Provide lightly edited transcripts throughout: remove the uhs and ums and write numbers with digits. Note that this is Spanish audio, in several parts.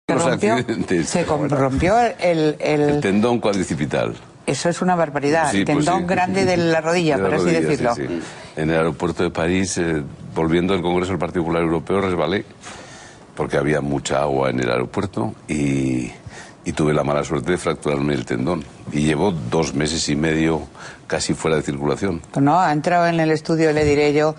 Se rompió el tendón cuadricipital. Eso es una barbaridad. Sí, el tendón grande de la rodilla, por así decirlo. Sí, sí. En el aeropuerto de París, volviendo del Congreso del Partido Popular Europeo, resbalé porque había mucha agua en el aeropuerto y tuve la mala suerte de fracturarme el tendón. Y llevo 2 meses y medio casi fuera de circulación. Pues no, ha entrado en el estudio, le diré yo,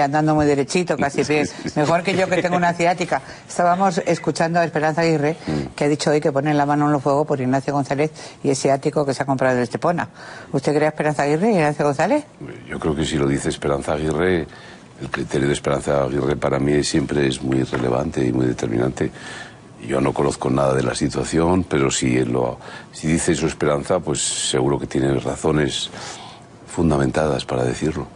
andando muy derechito, casi pies. Mejor que yo, que tengo una ciática. Estábamos escuchando a Esperanza Aguirre, que ha dicho hoy que pone la mano en el fuego por Ignacio González y ese ciático que se ha comprado en Estepona. ¿Usted cree a Esperanza Aguirre y Ignacio González? Yo creo que si lo dice Esperanza Aguirre, el criterio de Esperanza Aguirre para mí siempre es muy relevante y muy determinante. Yo no conozco nada de la situación, pero si dice su Esperanza, pues seguro que tiene razones fundamentadas para decirlo.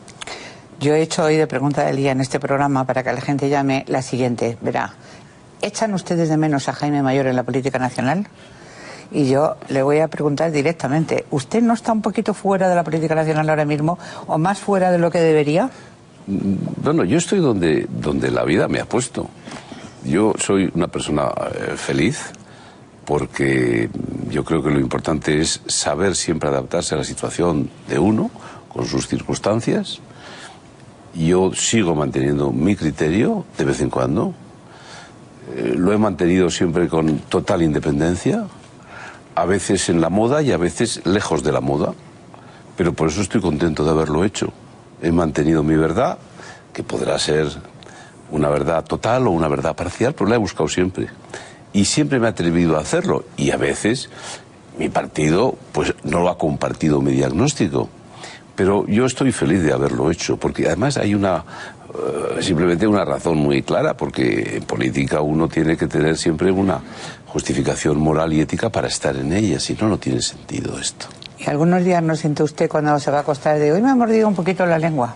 Yo he hecho hoy de pregunta del día en este programa para que la gente llame la siguiente. Verá, ¿echan ustedes de menos a Jaime Mayor en la política nacional? Y yo le voy a preguntar directamente, ¿usted no está un poquito fuera de la política nacional ahora mismo o más fuera de lo que debería? Bueno, yo estoy donde la vida me ha puesto. Yo soy una persona feliz porque yo creo que lo importante es saber siempre adaptarse a la situación de uno, con sus circunstancias. Yo sigo manteniendo mi criterio de vez en cuando. Lo he mantenido siempre con total independencia, a veces en la moda y a veces lejos de la moda. Pero por eso estoy contento de haberlo hecho. He mantenido mi verdad, que podrá ser una verdad total o una verdad parcial, pero la he buscado siempre. Y siempre me he atrevido a hacerlo. Y a veces mi partido pues no lo ha compartido mi diagnóstico. Pero yo estoy feliz de haberlo hecho, porque además hay simplemente una razón muy clara, porque en política uno tiene que tener siempre una justificación moral y ética para estar en ella, si no, no tiene sentido esto. ¿Y algunos días no siente usted cuando se va a acostar de hoy me ha mordido un poquito la lengua?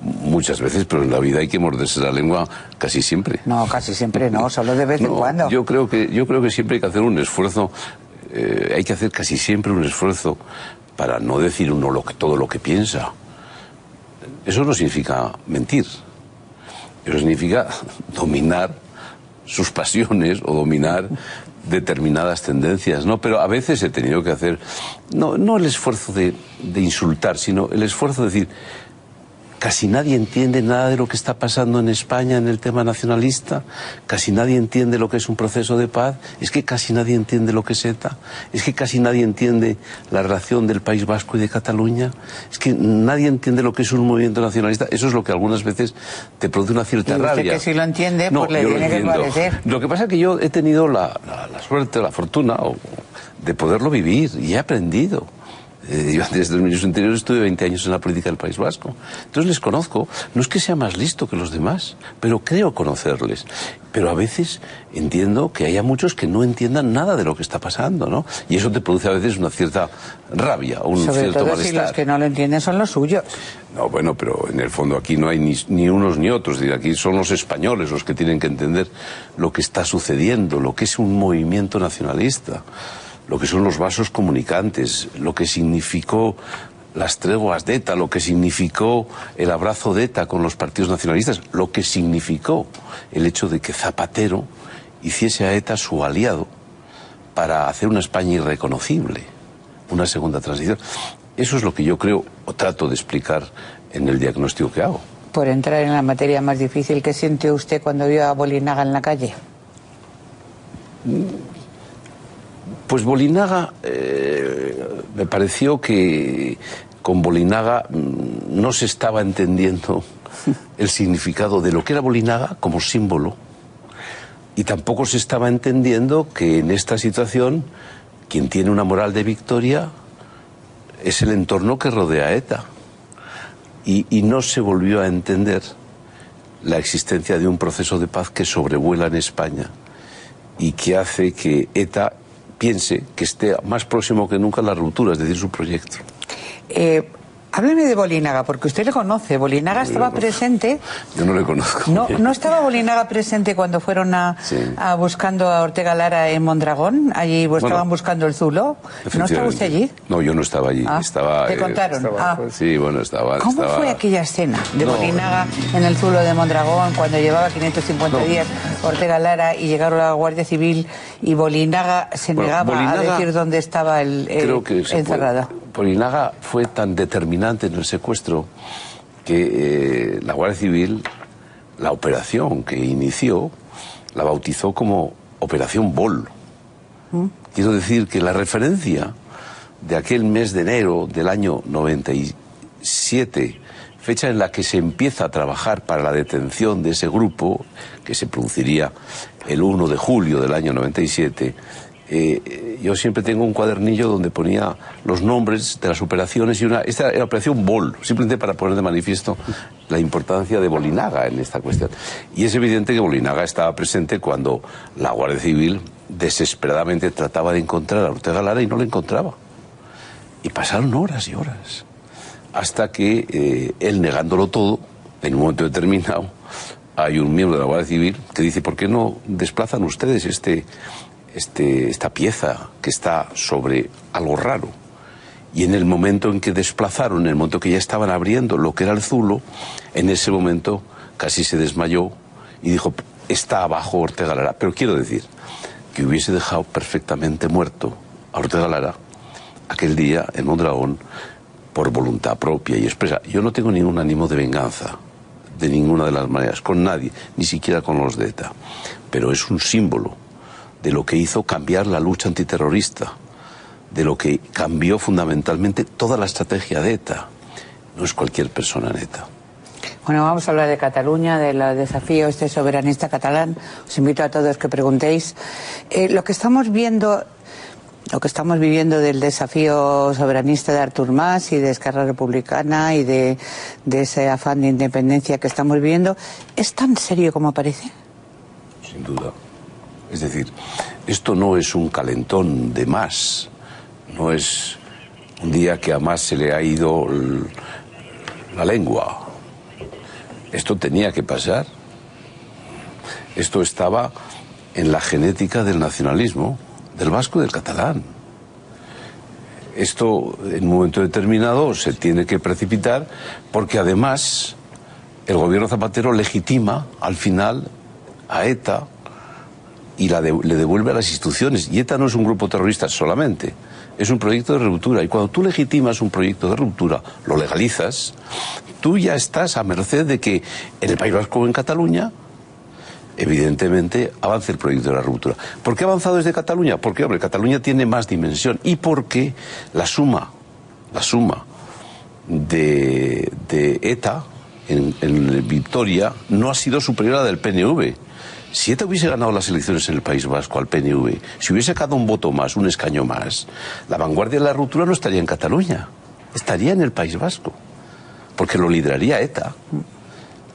Muchas veces, pero en la vida hay que morderse la lengua casi siempre. No, casi siempre no, solo de vez en cuando. Yo creo que siempre hay que hacer un esfuerzo, hay que hacer casi siempre un esfuerzo para no decir uno todo lo que piensa. Eso no significa mentir. Eso significa dominar sus pasiones o dominar determinadas tendencias, ¿no? Pero a veces he tenido que hacer, no el esfuerzo de insultar, sino el esfuerzo de decir, casi nadie entiende nada de lo que está pasando en España en el tema nacionalista, casi nadie entiende lo que es un proceso de paz, es que casi nadie entiende lo que es ETA, es que casi nadie entiende la relación del País Vasco y de Cataluña, es que nadie entiende lo que es un movimiento nacionalista. Eso es lo que algunas veces te produce una cierta rabia. Y usted que si lo entiende, pues le tiene que parecer. Lo que pasa es que yo he tenido la suerte, la fortuna de poderlo vivir y he aprendido. Yo antes de los ministros interiores estuve 20 años en la política del País Vasco. Entonces les conozco. No es que sea más listo que los demás, pero creo conocerles. Pero a veces entiendo que haya muchos que no entiendan nada de lo que está pasando, ¿no? Y eso te produce a veces una cierta rabia, un cierto malestar. Sobre todo si los que no lo entienden son los suyos. No, bueno, pero en el fondo aquí no hay ni unos ni otros. Aquí son los españoles los que tienen que entender lo que está sucediendo, lo que es un movimiento nacionalista, lo que son los vasos comunicantes, lo que significó las treguas de ETA, lo que significó el abrazo de ETA con los partidos nacionalistas, lo que significó el hecho de que Zapatero hiciese a ETA su aliado para hacer una España irreconocible, una segunda transición. Eso es lo que yo creo o trato de explicar en el diagnóstico que hago. Por entrar en la materia más difícil, ¿qué siente usted cuando vio a Bolinaga en la calle? Pues Bolinaga, me pareció que con Bolinaga no se estaba entendiendo el significado de lo que era Bolinaga como símbolo y tampoco se estaba entendiendo que en esta situación quien tiene una moral de victoria es el entorno que rodea a ETA y no se volvió a entender la existencia de un proceso de paz que sobrevuela en España y que hace que ETA piense que esté más próximo que nunca a la ruptura, es decir, su proyecto. Hábleme de Bolinaga, porque usted le conoce. Bolinaga estaba presente. Yo no le conozco. ¿No estaba Bolinaga presente cuando fueron a buscando a Ortega Lara en Mondragón? Allí estaban buscando el Zulo. ¿No estaba usted allí? No, yo no estaba allí. ¿Te contaron? Sí, bueno, estaba. ¿Cómo fue aquella escena de Bolinaga en el Zulo de Mondragón cuando llevaba 550 días Ortega Lara y llegaron a la Guardia Civil y Bolinaga se negaba a decir dónde estaba el encerrado? Bolinaga fue tan determinante en el secuestro que la Guardia Civil, la operación que inició, la bautizó como Operación Bol. Quiero decir que la referencia de aquel mes de enero del año 97, fecha en la que se empieza a trabajar para la detención de ese grupo, que se produciría el 1 de julio del año 97, yo siempre tengo un cuadernillo donde ponía los nombres de las operaciones y esta era la operación Bol, simplemente para poner de manifiesto la importancia de Bolinaga en esta cuestión. Y es evidente que Bolinaga estaba presente cuando la Guardia Civil desesperadamente trataba de encontrar a Ortega Lara y no la encontraba. Y pasaron horas y horas, hasta que él, negándolo todo, en un momento determinado, hay un miembro de la Guardia Civil que dice: ¿por qué no desplazan ustedes esta pieza que está sobre algo raro? Y en el momento en que desplazaron, en el momento que ya estaban abriendo lo que era el Zulo, en ese momento casi se desmayó y dijo: está abajo Ortega Lara. Pero quiero decir que hubiese dejado perfectamente muerto a Ortega Lara aquel día en Mondragón por voluntad propia y expresa. Yo no tengo ningún ánimo de venganza, de ninguna de las maneras, con nadie, ni siquiera con los de ETA. Pero es un símbolo de lo que hizo cambiar la lucha antiterrorista, de lo que cambió fundamentalmente toda la estrategia de ETA. No es cualquier persona en ETA. Bueno, vamos a hablar de Cataluña, del desafío soberanista catalán. Os invito a todos que preguntéis. Lo que estamos viviendo del desafío soberanista de Artur Mas y de Esquerra Republicana y de ese afán de independencia que estamos viviendo, ¿es tan serio como parece? Sin duda. Es decir, esto no es un calentón de Mas, no es un día que a Mas se le ha ido la lengua. Esto tenía que pasar. Esto estaba en la genética del nacionalismo, del vasco y del catalán. Esto en un momento determinado se tiene que precipitar porque además el gobierno Zapatero legitima al final a ETA y le devuelve a las instituciones. Y ETA no es un grupo terrorista solamente, es un proyecto de ruptura. Y cuando tú legitimas un proyecto de ruptura, lo legalizas, tú ya estás a merced de que en el País Vasco o en Cataluña, evidentemente, avance el proyecto de la ruptura. ¿Por qué ha avanzado desde Cataluña? Porque, hombre, Cataluña tiene más dimensión. Y porque la suma de ETA en Vitoria no ha sido superior a la del PNV. Si ETA hubiese ganado las elecciones en el País Vasco al PNV, si hubiese sacado un voto más, un escaño más, la vanguardia de la ruptura no estaría en Cataluña, estaría en el País Vasco, porque lo lideraría ETA.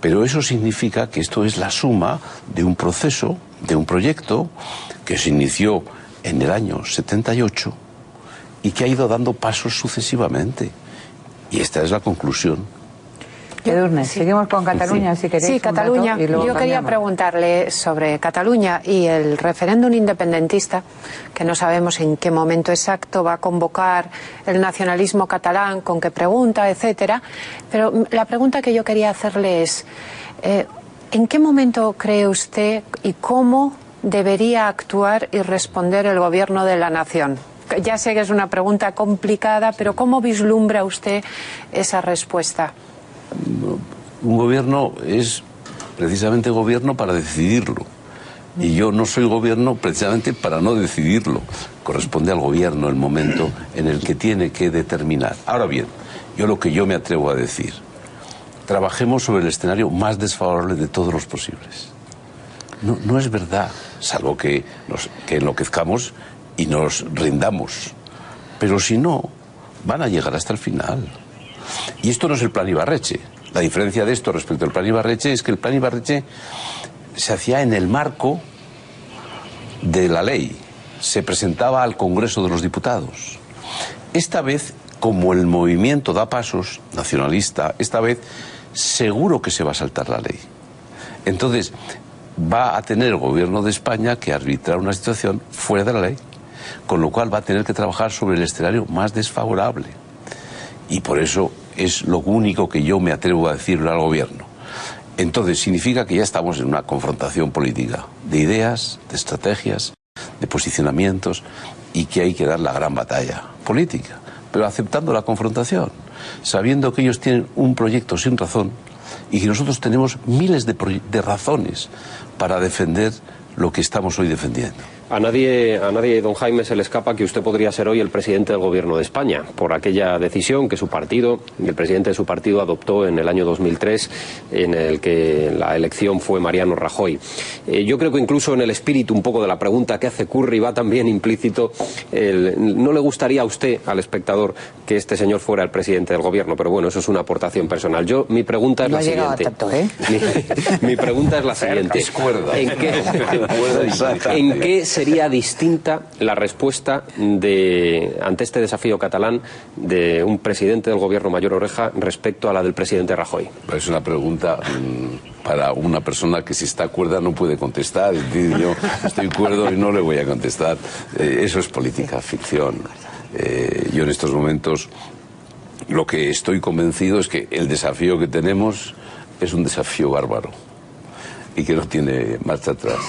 Pero eso significa que esto es la suma de un proceso, de un proyecto que se inició en el año 78 y que ha ido dando pasos sucesivamente. Y esta es la conclusión. Edurne, seguimos con Cataluña, si queréis. Sí, Cataluña. Yo quería preguntarle sobre Cataluña y el referéndum independentista, que no sabemos en qué momento exacto va a convocar el nacionalismo catalán, con qué pregunta, etcétera. Pero la pregunta que yo quería hacerle es, ¿en qué momento cree usted y cómo debería actuar y responder el gobierno de la nación? Ya sé que es una pregunta complicada, pero ¿cómo vislumbra usted esa respuesta? Un gobierno es precisamente gobierno para decidirlo. Y yo no soy gobierno precisamente para no decidirlo. Corresponde al gobierno el momento en el que tiene que determinar. Ahora bien, lo que yo me atrevo a decir, trabajemos sobre el escenario más desfavorable de todos los posibles. No es verdad, salvo que enloquezcamos y nos rindamos. Pero si no, van a llegar hasta el final. Y esto no es el plan Ibarretxe. La diferencia de esto respecto al plan Ibarretxe es que el plan Ibarretxe se hacía en el marco de la ley. Se presentaba al Congreso de los Diputados. Esta vez como el movimiento da pasos nacionalista, esta vez seguro que se va a saltar la ley. Entonces, va a tener el gobierno de España que arbitrar una situación fuera de la ley, con lo cual va a tener que trabajar sobre el escenario más desfavorable. Y por eso es lo único que yo me atrevo a decirle al gobierno. Entonces, significa que ya estamos en una confrontación política de ideas, de estrategias, de posicionamientos, y que hay que dar la gran batalla política, pero aceptando la confrontación, sabiendo que ellos tienen un proyecto sin razón y que nosotros tenemos miles de razones para defender lo que estamos hoy defendiendo. A nadie, don Jaime, se le escapa que usted podría ser hoy el presidente del Gobierno de España, por aquella decisión que su partido, y el presidente de su partido, adoptó en el año 2003, en el que la elección fue Mariano Rajoy. Yo creo que incluso en el espíritu un poco de la pregunta que hace Curry va también implícito no le gustaría a usted, al espectador, que este señor fuera el presidente del Gobierno, pero bueno, eso es una aportación personal. Mi pregunta es la siguiente. Mi pregunta es la siguiente. ¿En qué sería distinta la respuesta ante este desafío catalán de un presidente del Gobierno Mayor Oreja respecto a la del presidente Rajoy? Es una pregunta para una persona que si está cuerda no puede contestar. Es decir, yo estoy cuerdo y no le voy a contestar. Eso es política ficción. Yo en estos momentos lo que estoy convencido es que el desafío que tenemos es un desafío bárbaro y que no tiene marcha atrás.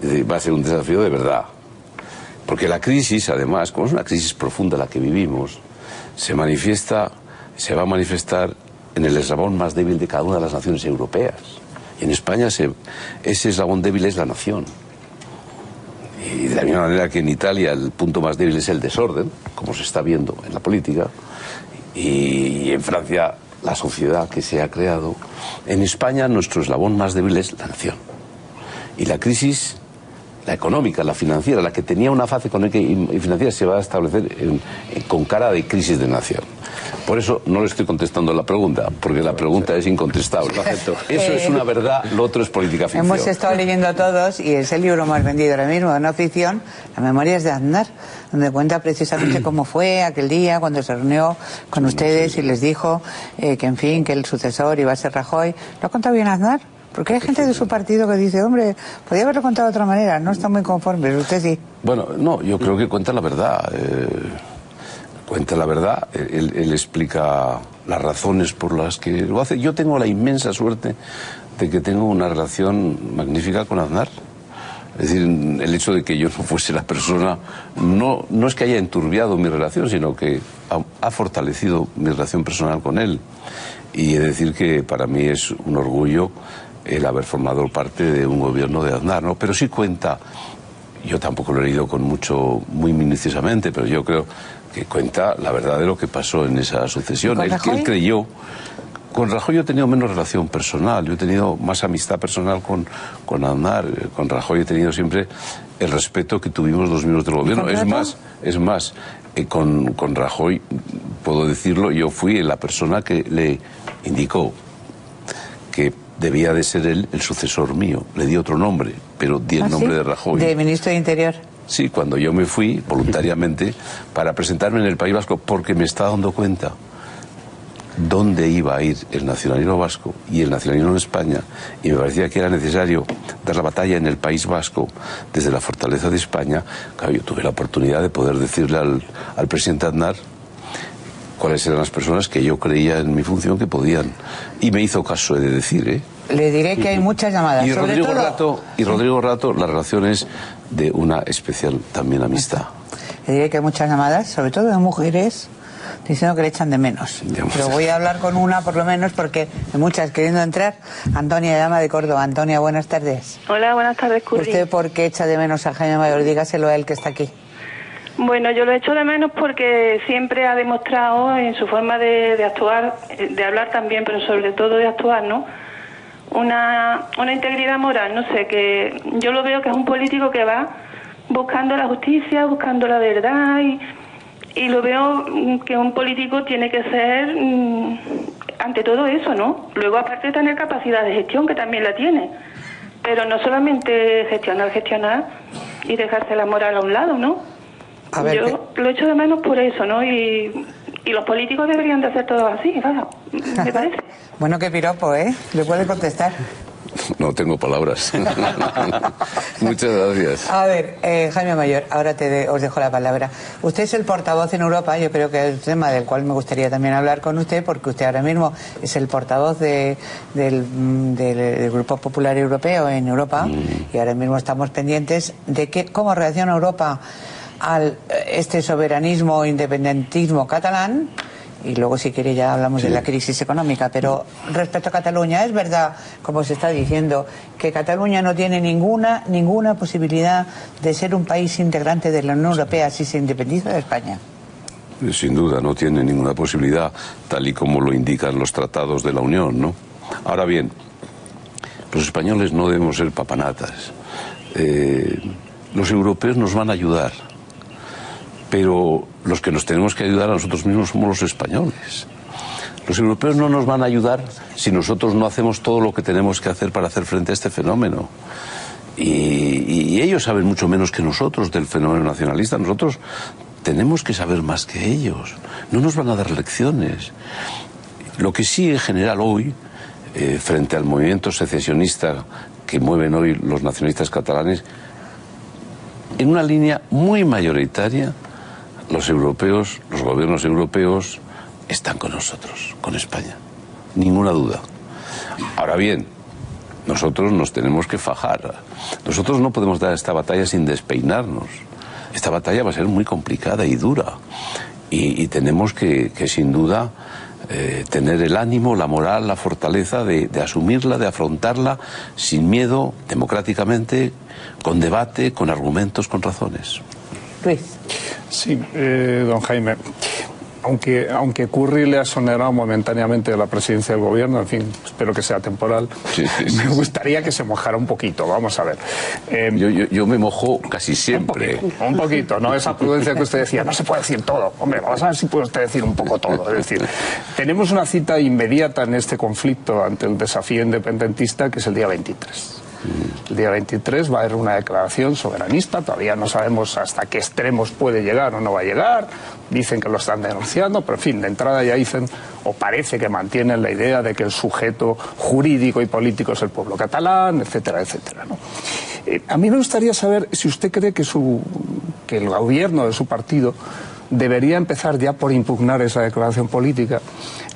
Es decir, va a ser un desafío de verdad. Porque la crisis, además, como es una crisis profunda la que vivimos, se va a manifestar en el eslabón más débil de cada una de las naciones europeas. Y en España ese eslabón débil es la nación. Y de la misma manera que en Italia el punto más débil es el desorden, como se está viendo en la política, y en Francia la sociedad que se ha creado, en España nuestro eslabón más débil es la nación. Y la crisis, la económica, la financiera, la que tenía una fase económica y financiera, se va a establecer con cara de crisis de nación. Por eso no le estoy contestando la pregunta, porque la pregunta es incontestable. Eso es una verdad, lo otro es política ficción. Hemos estado leyendo todos, y es el libro más vendido ahora mismo de no ficción, Las Memorias de Aznar, donde cuenta precisamente cómo fue aquel día cuando se reunió con ustedes y les dijo que, en fin, que el sucesor iba a ser Rajoy. ¿Lo ha contado bien Aznar? Porque hay gente de su partido que dice, hombre, podría haberlo contado de otra manera, no están muy conformes, usted sí. Bueno, no, yo creo que cuenta la verdad. Cuenta la verdad, él explica las razones por las que lo hace. Yo tengo la inmensa suerte de que tengo una relación magnífica con Aznar. Es decir, el hecho de que yo no fuese la persona, no es que haya enturbiado mi relación, sino que ha fortalecido mi relación personal con él. Y he de decir que para mí es un orgullo el haber formado parte de un gobierno de Aznar, ¿no? Pero sí cuenta, yo tampoco lo he leído muy minuciosamente, pero yo creo que cuenta la verdad de lo que pasó en esa sucesión. Él creyó. Con Rajoy yo he tenido menos relación personal, yo he tenido más amistad personal con Aznar. Con Rajoy he tenido siempre el respeto que tuvimos los miembros del gobierno. Es más, con Rajoy, puedo decirlo, yo fui la persona que le indicó que debía de ser él el sucesor mío. Le di otro nombre, pero di el nombre de Rajoy. ¿De ministro de Interior? Sí, cuando yo me fui voluntariamente para presentarme en el País Vasco, porque me estaba dando cuenta dónde iba a ir el nacionalismo vasco y el nacionalismo en España, y me parecía que era necesario dar la batalla en el País Vasco desde la fortaleza de España. Claro, yo tuve la oportunidad de poder decirle al presidente Aznar cuáles eran las personas que yo creía en mi función que podían, y me hizo caso, he de decir, Le diré que hay muchas llamadas. Y Rodrigo Rato, la relación es de una especial también amistad. Le diré que hay muchas llamadas, sobre todo de mujeres, diciendo que le echan de menos. Pero voy a hablar con una por lo menos, porque hay muchas queriendo entrar. Antonia llama de Córdoba. Antonia, buenas tardes. Hola, buenas tardes, Curry. ¿Usted por qué echa de menos a Jaime Mayor? Dígaselo a él que está aquí. Bueno, yo lo echo de menos porque siempre ha demostrado en su forma de actuar, de hablar también, pero sobre todo de actuar, ¿no? Una integridad moral, no sé, que yo lo veo que es un político que va buscando la justicia, buscando la verdad, y lo veo que un político tiene que ser ante todo eso, ¿no? Luego, aparte de tener capacidad de gestión, que también la tiene, pero no solamente gestionar y dejarse la moral a un lado, ¿no? Yo lo echo de menos por eso, ¿no? Y Y los políticos deberían de hacer todo así, claro, me parece. Bueno, qué piropo, ¿eh? ¿Le puede contestar? No tengo palabras. Muchas gracias. A ver, Jaime Mayor, ahora os dejo la palabra. Usted es el portavoz en Europa, yo creo que es un tema del cual me gustaría también hablar con usted, porque usted ahora mismo es el portavoz del Grupo Popular Europeo en Europa, y ahora mismo estamos pendientes de cómo reacciona Europa al este soberanismo o independentismo catalán. Y luego, si quiere, ya hablamos de la crisis económica. Pero respecto a Cataluña, es verdad, como se está diciendo, que Cataluña no tiene ninguna posibilidad de ser un país integrante de la Unión Europea si se independiza de España. Sin duda, no tiene ninguna posibilidad, tal y como lo indican los tratados de la Unión, ¿no? Ahora bien, los españoles no debemos ser papanatas. Los europeos nos van a ayudar, pero los que nos tenemos que ayudar a nosotros mismos somos los españoles. Los europeos no nos van a ayudar si nosotros no hacemos todo lo que tenemos que hacer para hacer frente a este fenómeno. Y ellos saben mucho menos que nosotros del fenómeno nacionalista. Nosotros tenemos que saber más que ellos. No nos van a dar lecciones. Lo que sí, en general, hoy, frente al movimiento secesionista que mueven hoy los nacionalistas catalanes, en una línea muy mayoritaria, los europeos, los gobiernos europeos están con nosotros, con España, ninguna duda. Ahora bien, nosotros nos tenemos que fajar. Nosotros no podemos dar esta batalla sin despeinarnos. Esta batalla va a ser muy complicada y dura, y tenemos que sin duda tener el ánimo, la moral, la fortaleza de asumirla, de afrontarla sin miedo, democráticamente, con debate, con argumentos, con razones. Luis. Sí, don Jaime, aunque Curry le ha exonerado momentáneamente de la presidencia del gobierno, en fin, espero que sea temporal, me gustaría que se mojara un poquito, vamos a ver. Yo me mojo casi siempre. Un poquito, ¿no? Esa prudencia que usted decía, no se puede decir todo. Hombre, vamos a ver si puede usted decir un poco todo. Es decir, tenemos una cita inmediata en este conflicto ante el desafío independentista, que es el día 23. El día 23 va a haber una declaración soberanista, todavía no sabemos hasta qué extremos puede llegar o no va a llegar, dicen que lo están denunciando, pero en fin, de entrada ya dicen, o parece que mantienen la idea de que el sujeto jurídico y político es el pueblo catalán, etcétera, etcétera, ¿no? A mí me gustaría saber si usted cree que el gobierno de su partido debería empezar ya por impugnar esa declaración política,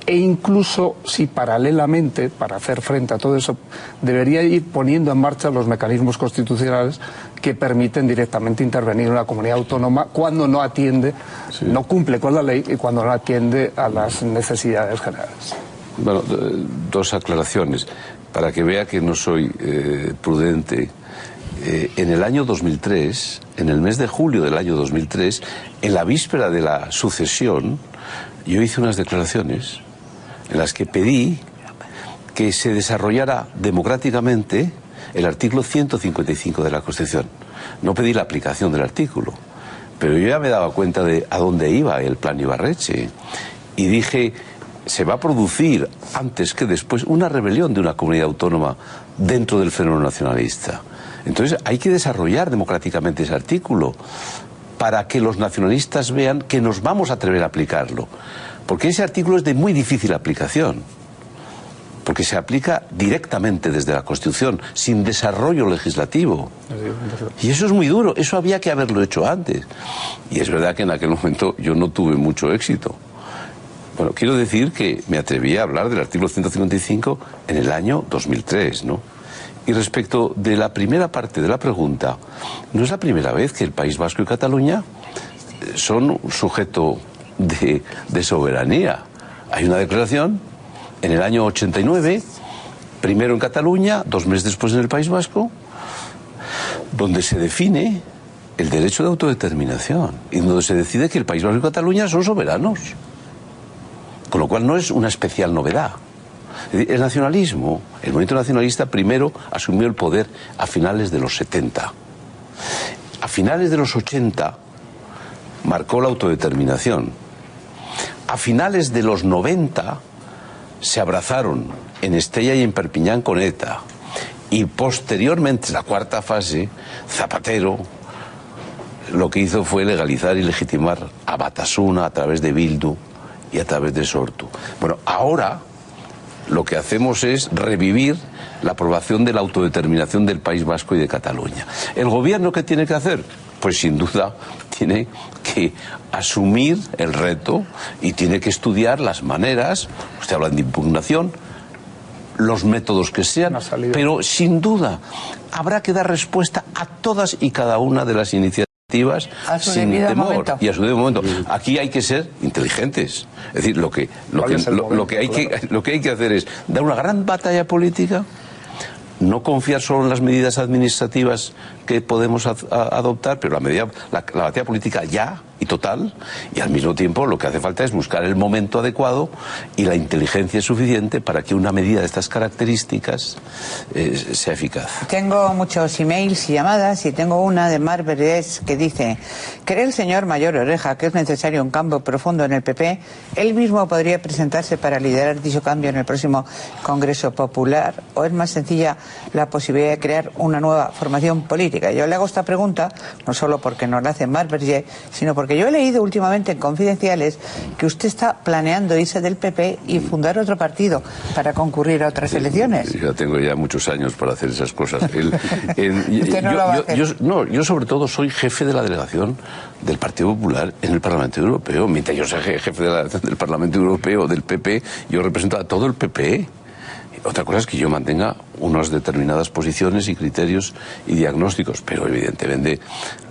e incluso si paralelamente, para hacer frente a todo eso, debería ir poniendo en marcha los mecanismos constitucionales que permiten directamente intervenir en una comunidad autónoma cuando no atiende, no cumple con la ley y cuando no atiende a las necesidades generales. Bueno, dos aclaraciones, para que vea que no soy prudente. En el año 2003, en el mes de julio del año 2003, en la víspera de la sucesión, yo hice unas declaraciones en las que pedí que se desarrollara democráticamente el artículo 155 de la Constitución. No pedí la aplicación del artículo, pero yo ya me daba cuenta de a dónde iba el plan Ibarretxe, y dije, se va a producir antes que después una rebelión de una comunidad autónoma dentro del fenómeno nacionalista. Entonces hay que desarrollar democráticamente ese artículo para que los nacionalistas vean que nos vamos a atrever a aplicarlo. Porque ese artículo es de muy difícil aplicación. Porque se aplica directamente desde la Constitución, sin desarrollo legislativo. Y eso es muy duro, eso había que haberlo hecho antes. Y es verdad que en aquel momento yo no tuve mucho éxito. Bueno, quiero decir que me atreví a hablar del artículo 155 en el año 2003, ¿no? Y respecto de la primera parte de la pregunta, no es la primera vez que el País Vasco y Cataluña son un sujeto de soberanía. Hay una declaración en el año 89, primero en Cataluña, 2 meses después en el País Vasco, donde se define el derecho de autodeterminación y donde se decide que el País Vasco y Cataluña son soberanos. Con lo cual no es una especial novedad. El nacionalismo, el movimiento nacionalista primero asumió el poder a finales de los 70. A finales de los 80 marcó la autodeterminación. A finales de los 90 se abrazaron en Estella y en Perpiñán con ETA. Y posteriormente, la cuarta fase, Zapatero lo que hizo fue legalizar y legitimar a Batasuna a través de Bildu y a través de Sortu. Bueno, ahora lo que hacemos es revivir la aprobación de la autodeterminación del País Vasco y de Cataluña. ¿El gobierno qué tiene que hacer? Pues sin duda tiene que asumir el reto y tiene que estudiar las maneras, usted habla de impugnación, los métodos que sean, pero sin duda habrá que dar respuesta a todas y cada una de las iniciativas sin temor y a su debido momento. Aquí hay que ser inteligentes. Es decir, lo que hay que hacer es dar una gran batalla política, no confiar solo en las medidas administrativas que podemos adoptar, pero la batalla política ya y total, y al mismo tiempo lo que hace falta es buscar el momento adecuado y la inteligencia suficiente para que una medida de estas características sea eficaz. Tengo muchos emails y llamadas, y tengo una de Mar Verdes que dice: ¿cree el señor Mayor Oreja que es necesario un cambio profundo en el PP? ¿Él mismo podría presentarse para liderar dicho cambio en el próximo Congreso Popular? ¿O es más sencilla la posibilidad de crear una nueva formación política? Yo le hago esta pregunta no solo porque nos la hace Mar Verdes, sino porque yo he leído últimamente en Confidenciales que usted está planeando irse del PP y fundar otro partido para concurrir a otras elecciones. Ya tengo ya muchos años para hacer esas cosas. Yo sobre todo soy jefe de la delegación del Partido Popular en el Parlamento Europeo. Mientras yo sea jefe de la delegación del Parlamento Europeo del PP, yo represento a todo el PP. Otra cosa es que yo mantenga unas determinadas posiciones y criterios y diagnósticos, pero evidentemente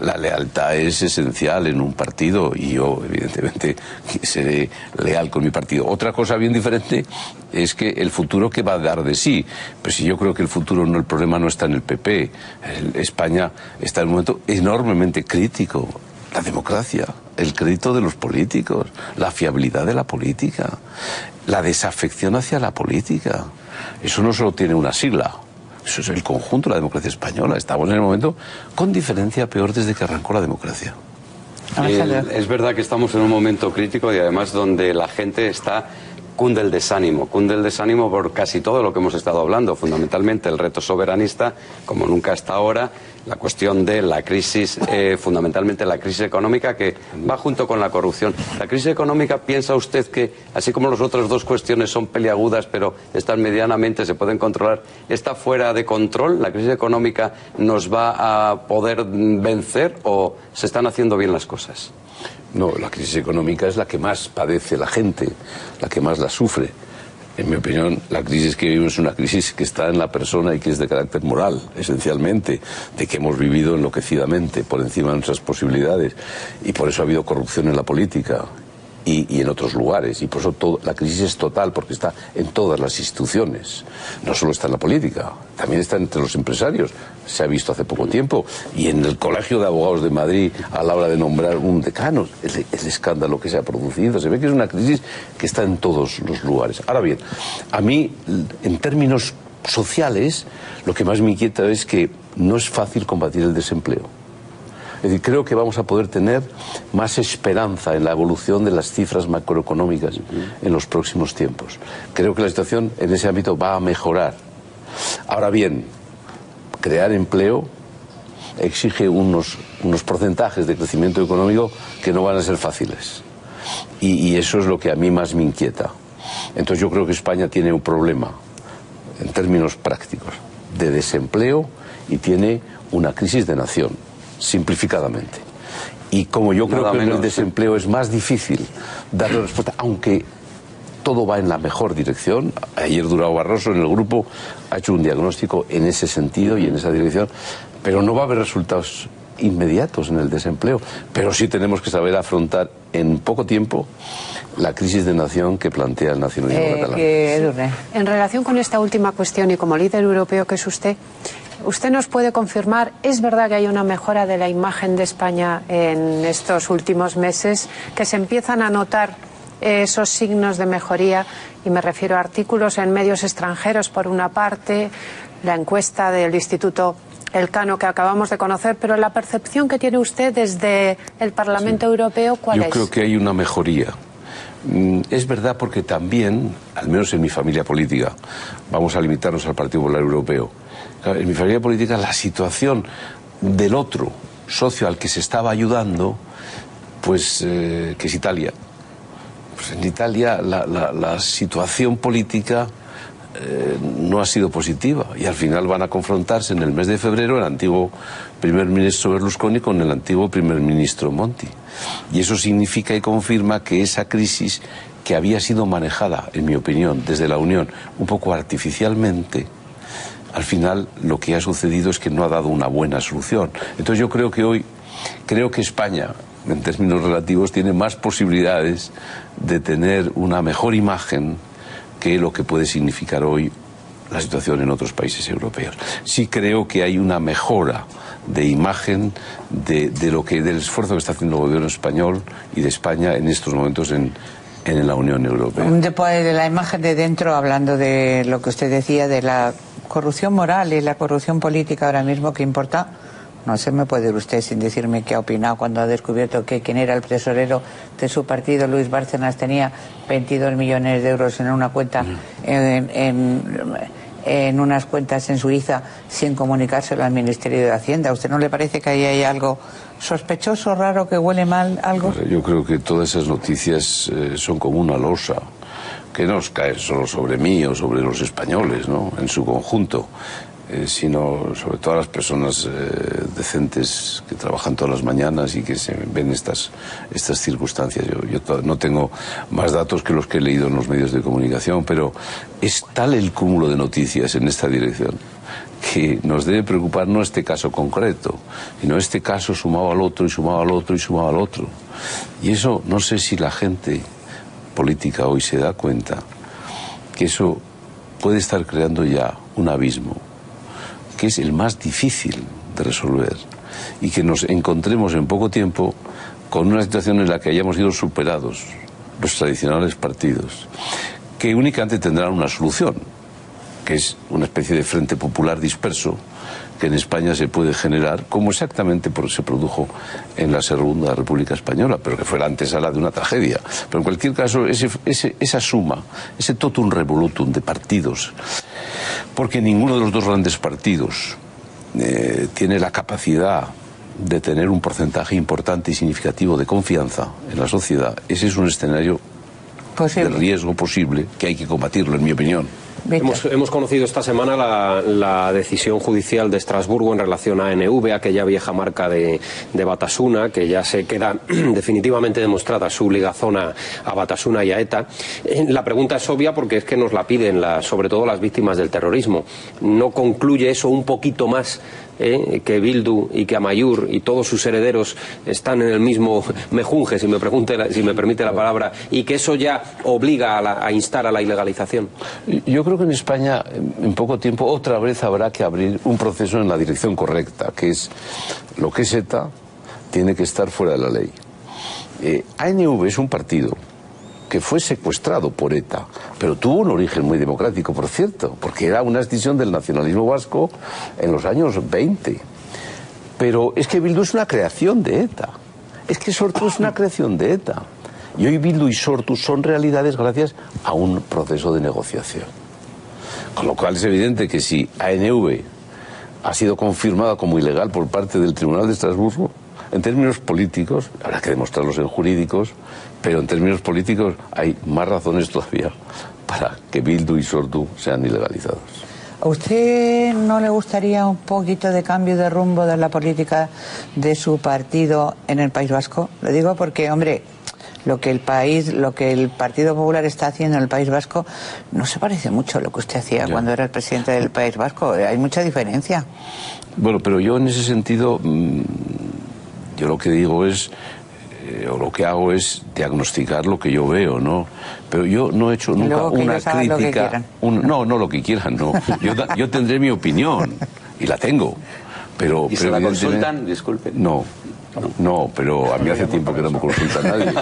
la lealtad es esencial en un partido y yo evidentemente seré leal con mi partido. Otra cosa bien diferente es que el futuro que va a dar de sí. Pues si yo creo que el futuro, el problema no está en el PP. España está en un momento enormemente crítico. La democracia, el crédito de los políticos, la fiabilidad de la política, la desafección hacia la política. Eso no solo tiene una sigla, eso es el conjunto de la democracia española. Estamos en el momento con diferencia peor desde que arrancó la democracia. Es verdad que estamos en un momento crítico y además donde la gente cunde el desánimo por casi todo lo que hemos estado hablando, fundamentalmente el reto soberanista, como nunca hasta ahora, la cuestión de la crisis, fundamentalmente la crisis económica que va junto con la corrupción. La crisis económica, ¿piensa usted que, así como las otras dos cuestiones son peliagudas, pero están medianamente, se pueden controlar, está fuera de control? ¿La crisis económica nos va a poder vencer o se están haciendo bien las cosas? No, la crisis económica es la que más padece la gente, la que más la sufre. En mi opinión, la crisis que vivimos es una crisis que está en la persona y que es de carácter moral, esencialmente, de que hemos vivido enloquecidamente por encima de nuestras posibilidades y por eso ha habido corrupción en la política y en otros lugares, y por eso la crisis es total, porque está en todas las instituciones, no solo está en la política, también está entre los empresarios, se ha visto hace poco tiempo, y en el Colegio de Abogados de Madrid a la hora de nombrar un decano, el escándalo que se ha producido, se ve que es una crisis que está en todos los lugares. Ahora bien, a mí, en términos sociales, lo que más me inquieta es que no es fácil combatir el desempleo. Es decir, creo que vamos a poder tener más esperanza en la evolución de las cifras macroeconómicas en los próximos tiempos. Creo que la situación en ese ámbito va a mejorar. Ahora bien, crear empleo exige unos porcentajes de crecimiento económico que no van a ser fáciles. Y eso es lo que a mí más me inquieta. Entonces yo creo que España tiene un problema, en términos prácticos, de desempleo y tiene una crisis de nación. Simplificadamente. Y como yo creo que en el desempleo es más difícil darle respuesta, aunque todo va en la mejor dirección. Ayer Durão Barroso en el grupo ha hecho un diagnóstico en ese sentido y en esa dirección, pero no va a haber resultados inmediatos en el desempleo. Pero sí tenemos que saber afrontar en poco tiempo la crisis de nación que plantea el nacionalismo catalán. En relación con esta última cuestión y como líder europeo que es usted nos puede confirmar, ¿es verdad que hay una mejora de la imagen de España en estos últimos meses, que se empiezan a notar esos signos de mejoría? Y me refiero a artículos en medios extranjeros, por una parte, la encuesta del Instituto Elcano que acabamos de conocer, pero la percepción que tiene usted desde el Parlamento Europeo, ¿cuál es? Yo creo que hay una mejoría. Es verdad, porque también, al menos en mi familia política, vamos a limitarnos al Partido Popular Europeo, en mi familia política la situación del otro socio al que se estaba ayudando, pues que es Italia, Pues en Italia la situación política no ha sido positiva y al final van a confrontarse en el mes de febrero el antiguo primer ministro Berlusconi con el antiguo primer ministro Monti. Y eso significa y confirma que esa crisis, que había sido manejada, en mi opinión, desde la Unión, un poco artificialmente, al final lo que ha sucedido es que no ha dado una buena solución. Entonces yo creo que España, en términos relativos, tiene más posibilidades de tener una mejor imagen que lo que puede significar hoy la situación en otros países europeos. Sí creo que hay una mejora de imagen del esfuerzo que está haciendo el gobierno español y de España en estos momentos en la Unión Europea. Después de la imagen de dentro, hablando de lo que usted decía, de la corrupción moral y la corrupción política ahora mismo, ¿qué importa? No se me puede ir usted sin decirme qué ha opinado cuando ha descubierto que quien era el tesorero de su partido, Luis Bárcenas, tenía 22 millones de euros en una cuenta, en unas cuentas en Suiza, sin comunicárselo al Ministerio de Hacienda. ¿A usted no le parece que ahí hay algo sospechoso, raro, que huele mal, algo? Yo creo que todas esas noticias son como una losa, que no cae solo sobre mí o sobre los españoles, ¿no?, en su conjunto, sino sobre todas las personas decentes que trabajan todas las mañanas y que se ven estas circunstancias. Yo no tengo más datos que los que he leído en los medios de comunicación, pero es tal el cúmulo de noticias en esta dirección que nos debe preocupar no este caso concreto, sino este caso sumado al otro y sumado al otro y sumado al otro. Y eso, no sé si la gente política hoy se da cuenta que eso puede estar creando ya un abismo que es el más difícil de resolver y que nos encontremos en poco tiempo con una situación en la que hayamos sido superados los tradicionales partidos, que únicamente tendrán una solución, que es una especie de frente popular disperso que en España se puede generar, como exactamente se produjo en la Segunda República Española, pero que fue la antesala de una tragedia. Pero en cualquier caso, esa suma, ese totum revolutum de partidos, porque ninguno de los dos grandes partidos tiene la capacidad de tener un porcentaje importante y significativo de confianza en la sociedad, ese es un escenario de riesgo posible que hay que combatirlo, en mi opinión. Hemos conocido esta semana la decisión judicial de Estrasburgo en relación a ANV, aquella vieja marca de Batasuna, que ya se queda definitivamente demostrada su ligazón a Batasuna y a ETA. La pregunta es obvia porque es que nos la piden sobre todo las víctimas del terrorismo. ¿No concluye eso un poquito más que Bildu y que Amaiur y todos sus herederos están en el mismo mejunje, si me permite la palabra, y que eso ya obliga a instar a la ilegalización? Yo creo que en España en poco tiempo otra vez habrá que abrir un proceso en la dirección correcta, que es lo que es ETA tiene que estar fuera de la ley. ANV es un partido que fue secuestrado por ETA, pero tuvo un origen muy democrático, por cierto, porque era una escisión del nacionalismo vasco en los años 20. Pero es que Bildu es una creación de ETA. Es que Sortu es una creación de ETA. Y hoy Bildu y Sortu son realidades gracias a un proceso de negociación. Con lo cual es evidente que si ANV ha sido confirmada como ilegal por parte del Tribunal de Estrasburgo, en términos políticos, habrá que demostrarlos en jurídicos, pero en términos políticos hay más razones todavía para que Bildu y Sortu sean ilegalizados. ¿A usted no le gustaría un poquito de cambio de rumbo de la política de su partido en el País Vasco? Lo digo porque, hombre, lo que el Partido Popular está haciendo en el País Vasco no se parece mucho a lo que usted hacía cuando era el presidente del País Vasco. Hay mucha diferencia. Bueno, pero yo en ese sentido, yo lo que digo es, o lo que hago es diagnosticar lo que yo veo, ¿no? Pero yo no he hecho nunca una crítica. No lo que quieran, no. Yo tendré mi opinión, y la tengo. Pero ¿y se la consultan? Disculpe. No, pero a mí hace tiempo que no me consulta nadie.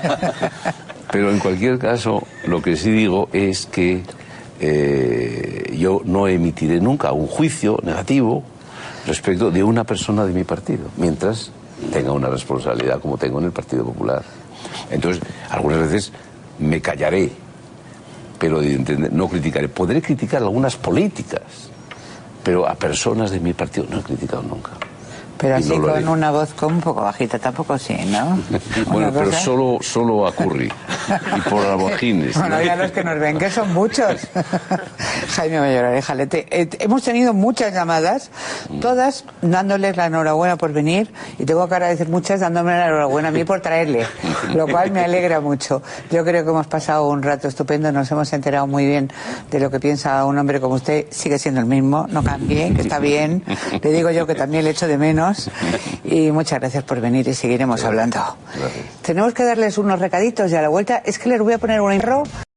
Pero en cualquier caso, lo que sí digo es que yo no emitiré nunca un juicio negativo respecto de una persona de mi partido, mientras tenga una responsabilidad como tengo en el Partido Popular. Entonces, algunas veces me callaré, pero no criticaré. Podré criticar algunas políticas, pero a personas de mi partido no he criticado nunca. Pero así con una voz un poco bajita, tampoco sí, ¿no? Bueno, pero solo a Curry. y por albojines. Bueno, ya los que nos ven, que son muchos. Jaime Mayor Arejalete. Hemos tenido muchas llamadas, todas dándoles la enhorabuena por venir, y tengo que agradecer muchas dándome la enhorabuena a mí por traerle, lo cual me alegra mucho. Yo creo que hemos pasado un rato estupendo, nos hemos enterado muy bien de lo que piensa un hombre como usted. Sigue siendo el mismo, no cambie, que está bien. Le digo yo que también le echo de menos, y muchas gracias por venir y seguiremos hablando. Gracias. Tenemos que darles unos recaditos y a la vuelta es que les voy a poner un intro.